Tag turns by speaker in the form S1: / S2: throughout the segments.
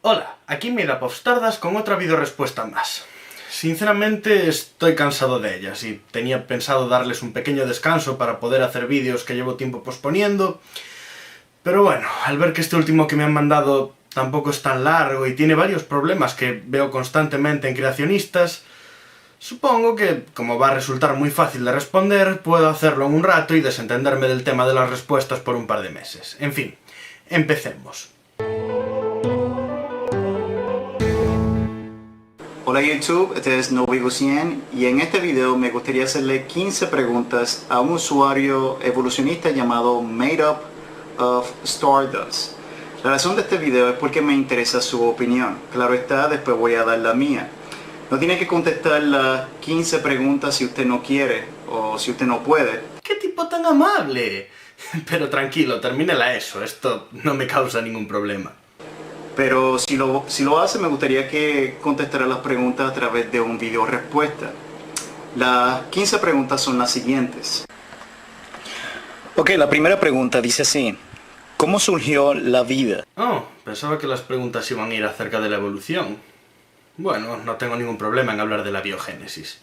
S1: Hola, aquí Made Stardust con otra videorespuesta más. Sinceramente estoy cansado de ellas y tenía pensado darles un pequeño descanso para poder hacer vídeos que llevo tiempo posponiendo, pero bueno, al ver que este último que me han mandado tampoco es tan largo y tiene varios problemas que veo constantemente en creacionistas, supongo que, como va a resultar muy fácil de responder, puedo hacerlo en un rato y desentenderme del tema de las respuestas por un par de meses. En fin, empecemos.
S2: Hola YouTube, este es Novigo100 y en este video me gustaría hacerle 15 preguntas a un usuario evolucionista llamado Made of Stardust. La razón de este video es porque me interesa su opinión. Claro está, después voy a dar la mía. No tiene que contestar las 15 preguntas si usted no quiere o si usted no puede.
S1: ¡Qué tipo tan amable! Pero tranquilo, termine la ESO, esto no me causa ningún problema.
S2: Pero si lo hace, me gustaría que contestara las preguntas a través de un video respuesta. Las 15 preguntas son las siguientes. Ok, la primera pregunta dice así: ¿cómo surgió la vida?
S1: Oh, pensaba que las preguntas iban a ir acerca de la evolución. Bueno, no tengo ningún problema en hablar de la biogénesis.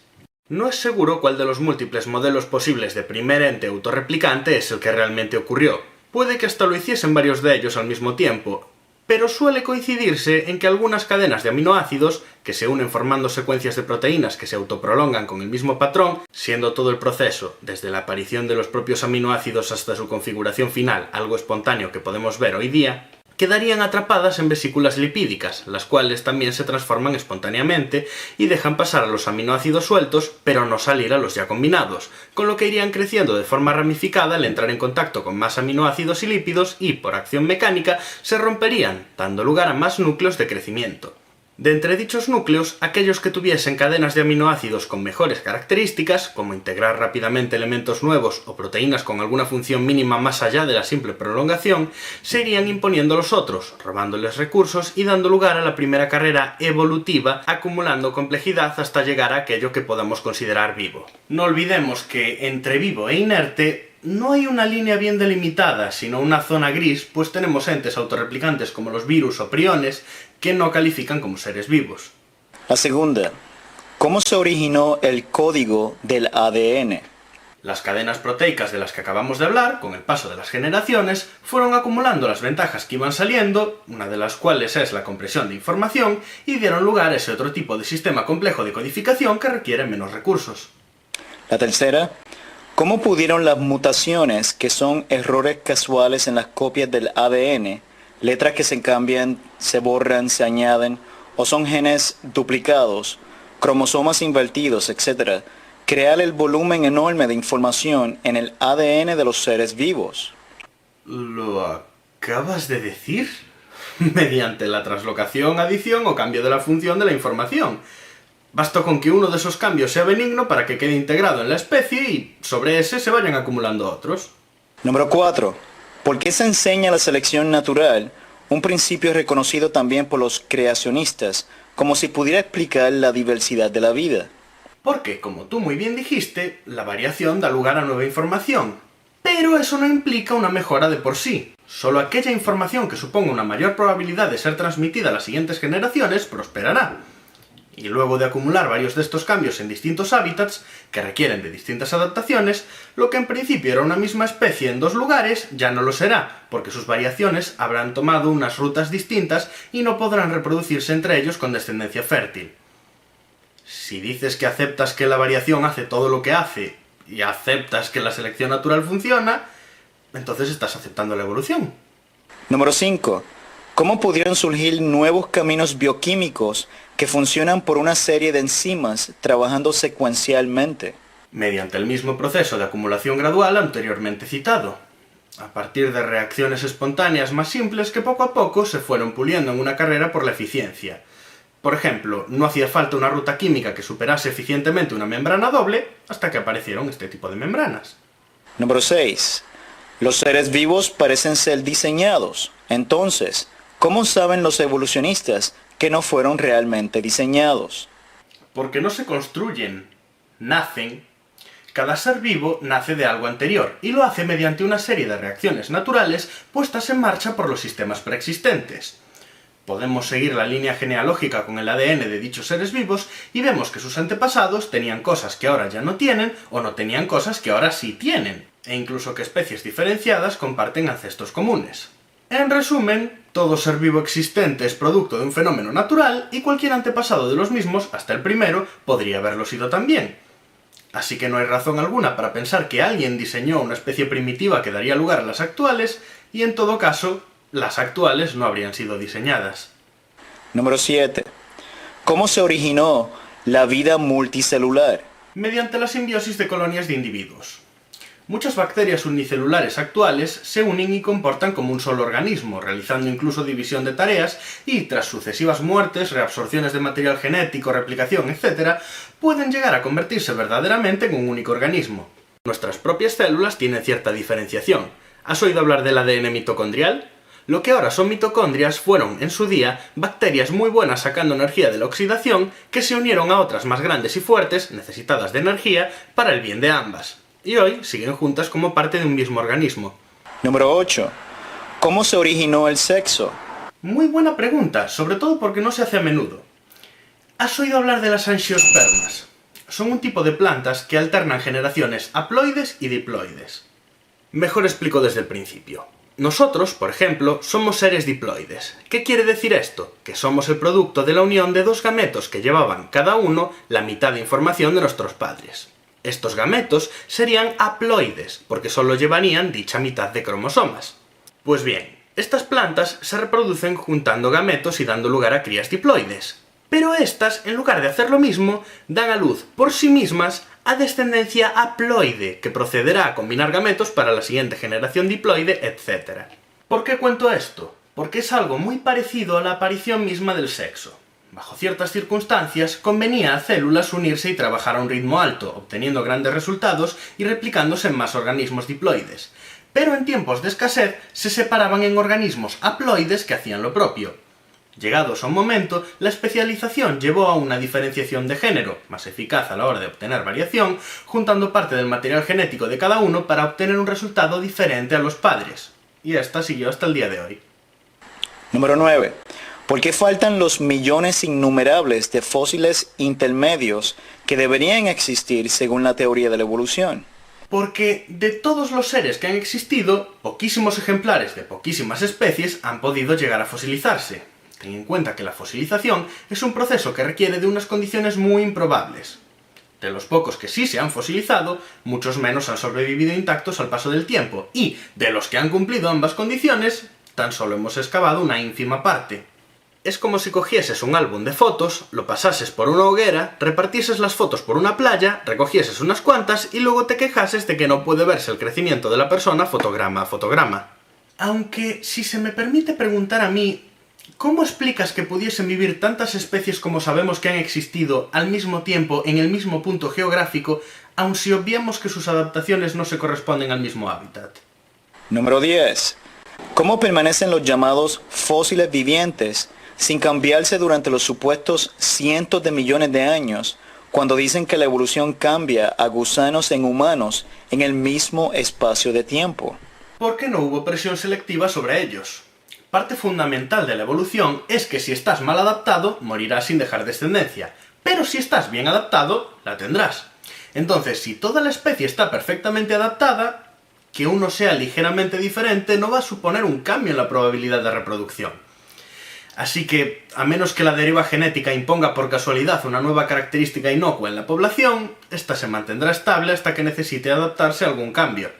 S1: No es seguro cuál de los múltiples modelos posibles de primer ente autorreplicante es el que realmente ocurrió. Puede que hasta lo hiciesen varios de ellos al mismo tiempo, pero suele coincidirse en que algunas cadenas de aminoácidos, que se unen formando secuencias de proteínas que se autoprolongan con el mismo patrón, siendo todo el proceso, desde la aparición de los propios aminoácidos hasta su configuración final, algo espontáneo que podemos ver hoy día, quedarían atrapadas en vesículas lipídicas, las cuales también se transforman espontáneamente y dejan pasar a los aminoácidos sueltos, pero no salir a los ya combinados, con lo que irían creciendo de forma ramificada al entrar en contacto con más aminoácidos y lípidos y, por acción mecánica, se romperían, dando lugar a más núcleos de crecimiento. De entre dichos núcleos, aquellos que tuviesen cadenas de aminoácidos con mejores características, como integrar rápidamente elementos nuevos o proteínas con alguna función mínima más allá de la simple prolongación, se irían imponiendo los otros, robándoles recursos y dando lugar a la primera carrera evolutiva, acumulando complejidad hasta llegar a aquello que podamos considerar vivo. No olvidemos que entre vivo e inerte no hay una línea bien delimitada, sino una zona gris, pues tenemos entes autorreplicantes como los virus o priones que no califican como seres vivos.
S2: La segunda: ¿cómo se originó el código del ADN?
S1: Las cadenas proteicas de las que acabamos de hablar, con el paso de las generaciones, fueron acumulando las ventajas que iban saliendo, una de las cuales es la compresión de información, y dieron lugar a ese otro tipo de sistema complejo de codificación que requiere menos recursos.
S2: La tercera: ¿cómo pudieron las mutaciones, que son errores casuales en las copias del ADN, letras que se cambian, se borran, se añaden, o son genes duplicados, cromosomas invertidos, etc., crear el volumen enorme de información en el ADN de los seres vivos?
S1: ¿Lo acabas de decir? Mediante la translocación, adición o cambio de la función de la información. Basta con que uno de esos cambios sea benigno para que quede integrado en la especie y sobre ese se vayan acumulando otros.
S2: Número 4. ¿Por qué se enseña la selección natural, un principio reconocido también por los creacionistas, como si pudiera explicar la diversidad de la vida?
S1: Porque, como tú muy bien dijiste, la variación da lugar a nueva información. Pero eso no implica una mejora de por sí. Solo aquella información que suponga una mayor probabilidad de ser transmitida a las siguientes generaciones prosperará. Y luego de acumular varios de estos cambios en distintos hábitats, que requieren de distintas adaptaciones, lo que en principio era una misma especie en dos lugares, ya no lo será, porque sus variaciones habrán tomado unas rutas distintas y no podrán reproducirse entre ellos con descendencia fértil. Si dices que aceptas que la variación hace todo lo que hace, y aceptas que la selección natural funciona, entonces estás aceptando la evolución.
S2: Número 5. ¿Cómo pudieron surgir nuevos caminos bioquímicos que funcionan por una serie de enzimas trabajando secuencialmente?
S1: Mediante el mismo proceso de acumulación gradual anteriormente citado, a partir de reacciones espontáneas más simples que poco a poco se fueron puliendo en una carrera por la eficiencia. Por ejemplo, no hacía falta una ruta química que superase eficientemente una membrana doble hasta que aparecieron este tipo de membranas.
S2: Número 6. Los seres vivos parecen ser diseñados. Entonces, ¿cómo saben los evolucionistas que no fueron realmente diseñados?
S1: Porque no se construyen, nacen. Cada ser vivo nace de algo anterior, y lo hace mediante una serie de reacciones naturales puestas en marcha por los sistemas preexistentes. Podemos seguir la línea genealógica con el ADN de dichos seres vivos y vemos que sus antepasados tenían cosas que ahora ya no tienen o no tenían cosas que ahora sí tienen, e incluso que especies diferenciadas comparten ancestros comunes. En resumen, todo ser vivo existente es producto de un fenómeno natural y cualquier antepasado de los mismos, hasta el primero, podría haberlo sido también. Así que no hay razón alguna para pensar que alguien diseñó una especie primitiva que daría lugar a las actuales, y en todo caso, las actuales no habrían sido diseñadas.
S2: Número 7. ¿Cómo se originó la vida multicelular?
S1: Mediante la simbiosis de colonias de individuos. Muchas bacterias unicelulares actuales se unen y comportan como un solo organismo, realizando incluso división de tareas y, tras sucesivas muertes, reabsorciones de material genético, replicación, etc., pueden llegar a convertirse verdaderamente en un único organismo. Nuestras propias células tienen cierta diferenciación. ¿Has oído hablar del ADN mitocondrial? Lo que ahora son mitocondrias fueron, en su día, bacterias muy buenas sacando energía de la oxidación que se unieron a otras más grandes y fuertes, necesitadas de energía, para el bien de ambas. Y hoy siguen juntas como parte de un mismo organismo.
S2: Número 8. ¿Cómo se originó el sexo?
S1: Muy buena pregunta, sobre todo porque no se hace a menudo. ¿Has oído hablar de las angiospermas? Son un tipo de plantas que alternan generaciones haploides y diploides. Mejor explico desde el principio. Nosotros, por ejemplo, somos seres diploides. ¿Qué quiere decir esto? Que somos el producto de la unión de dos gametos que llevaban cada uno la mitad de información de nuestros padres. Estos gametos serían haploides, porque solo llevarían dicha mitad de cromosomas. Pues bien, estas plantas se reproducen juntando gametos y dando lugar a crías diploides. Pero estas, en lugar de hacer lo mismo, dan a luz por sí mismas a descendencia haploide, que procederá a combinar gametos para la siguiente generación diploide, etc. ¿Por qué cuento esto? Porque es algo muy parecido a la aparición misma del sexo. Bajo ciertas circunstancias, convenía a células unirse y trabajar a un ritmo alto, obteniendo grandes resultados y replicándose en más organismos diploides. Pero en tiempos de escasez, se separaban en organismos haploides que hacían lo propio. Llegados a un momento, la especialización llevó a una diferenciación de género, más eficaz a la hora de obtener variación, juntando parte del material genético de cada uno para obtener un resultado diferente a los padres. Y esta siguió hasta el día de hoy.
S2: Número 9. ¿Por qué faltan los millones innumerables de fósiles intermedios que deberían existir según la teoría de la evolución?
S1: Porque de todos los seres que han existido, poquísimos ejemplares de poquísimas especies han podido llegar a fosilizarse. Ten en cuenta que la fosilización es un proceso que requiere de unas condiciones muy improbables. De los pocos que sí se han fosilizado, muchos menos han sobrevivido intactos al paso del tiempo, y de los que han cumplido ambas condiciones, tan solo hemos excavado una ínfima parte. Es como si cogieses un álbum de fotos, lo pasases por una hoguera, repartieses las fotos por una playa, recogieses unas cuantas y luego te quejases de que no puede verse el crecimiento de la persona fotograma a fotograma. Aunque, si se me permite preguntar a mí, ¿cómo explicas que pudiesen vivir tantas especies como sabemos que han existido al mismo tiempo en el mismo punto geográfico, aun si obviamos que sus adaptaciones no se corresponden al mismo hábitat?
S2: Número 10. ¿Cómo permanecen los llamados fósiles vivientes sin cambiarse durante los supuestos cientos de millones de años, cuando dicen que la evolución cambia a gusanos en humanos en el mismo espacio de tiempo?
S1: Porque no hubo presión selectiva sobre ellos. Parte fundamental de la evolución es que si estás mal adaptado, morirás sin dejar descendencia, pero si estás bien adaptado, la tendrás. Entonces, si toda la especie está perfectamente adaptada, que uno sea ligeramente diferente no va a suponer un cambio en la probabilidad de reproducción. Así que, a menos que la deriva genética imponga por casualidad una nueva característica inocua en la población, esta se mantendrá estable hasta que necesite adaptarse a algún cambio.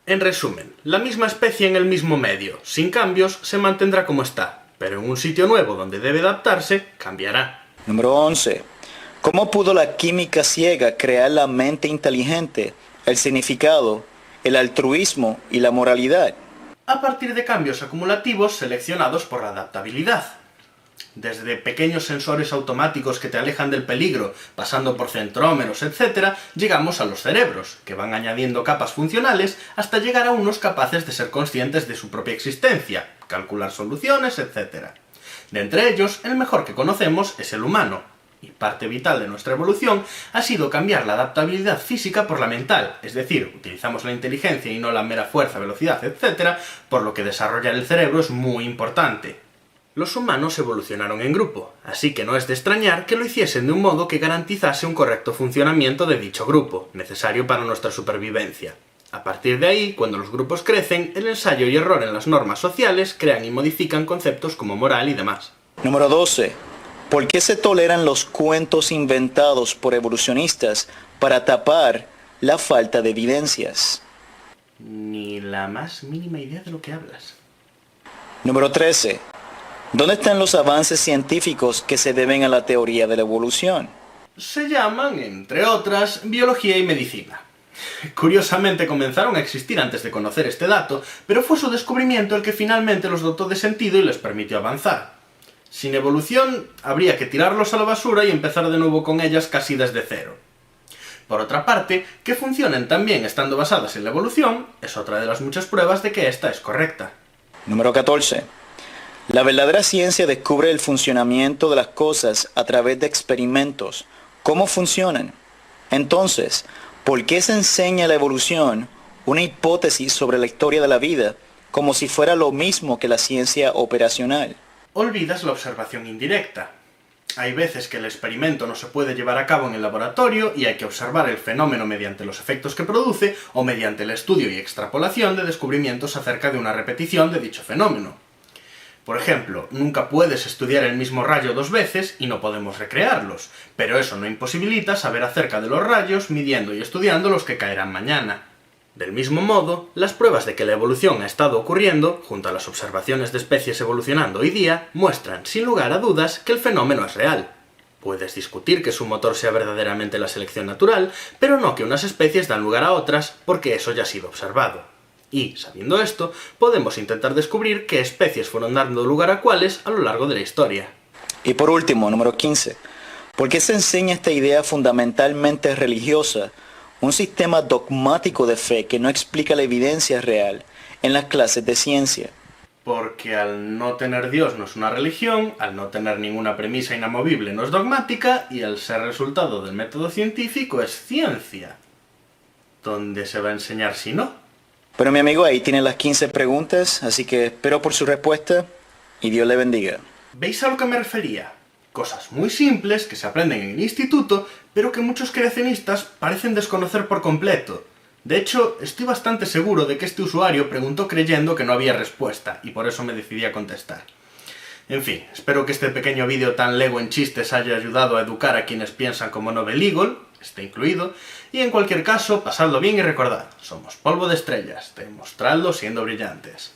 S1: En resumen, la misma especie en el mismo medio, sin cambios, se mantendrá como está, pero en un sitio nuevo donde debe adaptarse, cambiará.
S2: Número 11. ¿Cómo pudo la química ciega crear la mente inteligente, el significado, el altruismo y la moralidad?
S1: A partir de cambios acumulativos seleccionados por la adaptabilidad. Desde pequeños sensores automáticos que te alejan del peligro, pasando por centrómeros, etc., llegamos a los cerebros, que van añadiendo capas funcionales hasta llegar a unos capaces de ser conscientes de su propia existencia, calcular soluciones, etc. De entre ellos, el mejor que conocemos es el humano, y parte vital de nuestra evolución ha sido cambiar la adaptabilidad física por la mental, es decir, utilizamos la inteligencia y no la mera fuerza, velocidad, etc., por lo que desarrollar el cerebro es muy importante. Los humanos evolucionaron en grupo, así que no es de extrañar que lo hiciesen de un modo que garantizase un correcto funcionamiento de dicho grupo, necesario para nuestra supervivencia. A partir de ahí, cuando los grupos crecen, el ensayo y error en las normas sociales crean y modifican conceptos como moral y demás.
S2: Número 12. ¿Por qué se toleran los cuentos inventados por evolucionistas para tapar la falta de evidencias?
S1: Ni la más mínima idea de lo que hablas.
S2: Número 13. ¿Dónde están los avances científicos que se deben a la teoría de la evolución?
S1: Se llaman, entre otras, biología y medicina. Curiosamente comenzaron a existir antes de conocer este dato, pero fue su descubrimiento el que finalmente los dotó de sentido y les permitió avanzar. Sin evolución, habría que tirarlos a la basura y empezar de nuevo con ellas casi desde cero. Por otra parte, que funcionen tan bien estando basadas en la evolución es otra de las muchas pruebas de que esta es correcta.
S2: Número 14. La verdadera ciencia descubre el funcionamiento de las cosas a través de experimentos. ¿Cómo funcionan? Entonces, ¿por qué se enseña la evolución, una hipótesis sobre la historia de la vida, como si fuera lo mismo que la ciencia operacional?
S1: Olvidas la observación indirecta. Hay veces que el experimento no se puede llevar a cabo en el laboratorio y hay que observar el fenómeno mediante los efectos que produce o mediante el estudio y extrapolación de descubrimientos acerca de una repetición de dicho fenómeno. Por ejemplo, nunca puedes estudiar el mismo rayo 2 veces y no podemos recrearlos, pero eso no imposibilita saber acerca de los rayos midiendo y estudiando los que caerán mañana. Del mismo modo, las pruebas de que la evolución ha estado ocurriendo, junto a las observaciones de especies evolucionando hoy día, muestran, sin lugar a dudas, que el fenómeno es real. Puedes discutir que su motor sea verdaderamente la selección natural, pero no que unas especies dan lugar a otras, porque eso ya ha sido observado. Y, sabiendo esto, podemos intentar descubrir qué especies fueron dando lugar a cuáles a lo largo de la historia.
S2: Y por último, número 15. ¿Por qué se enseña esta idea fundamentalmente religiosa, un sistema dogmático de fe que no explica la evidencia real, en las clases de ciencia?
S1: Porque al no tener Dios no es una religión, al no tener ninguna premisa inamovible no es dogmática, y al ser resultado del método científico es ciencia. ¿Dónde se va a enseñar si no?
S2: Pero mi amigo, ahí tiene las 15 preguntas, así que espero por su respuesta y Dios le bendiga.
S1: ¿Veis a lo que me refería? Cosas muy simples que se aprenden en el instituto, pero que muchos creacionistas parecen desconocer por completo. De hecho, estoy bastante seguro de que este usuario preguntó creyendo que no había respuesta, y por eso me decidí a contestar. En fin, espero que este pequeño vídeo tan lego en chistes haya ayudado a educar a quienes piensan como Novel Eagle, este incluido, y en cualquier caso, pasadlo bien y recordad, somos polvo de estrellas, demostradlo siendo brillantes.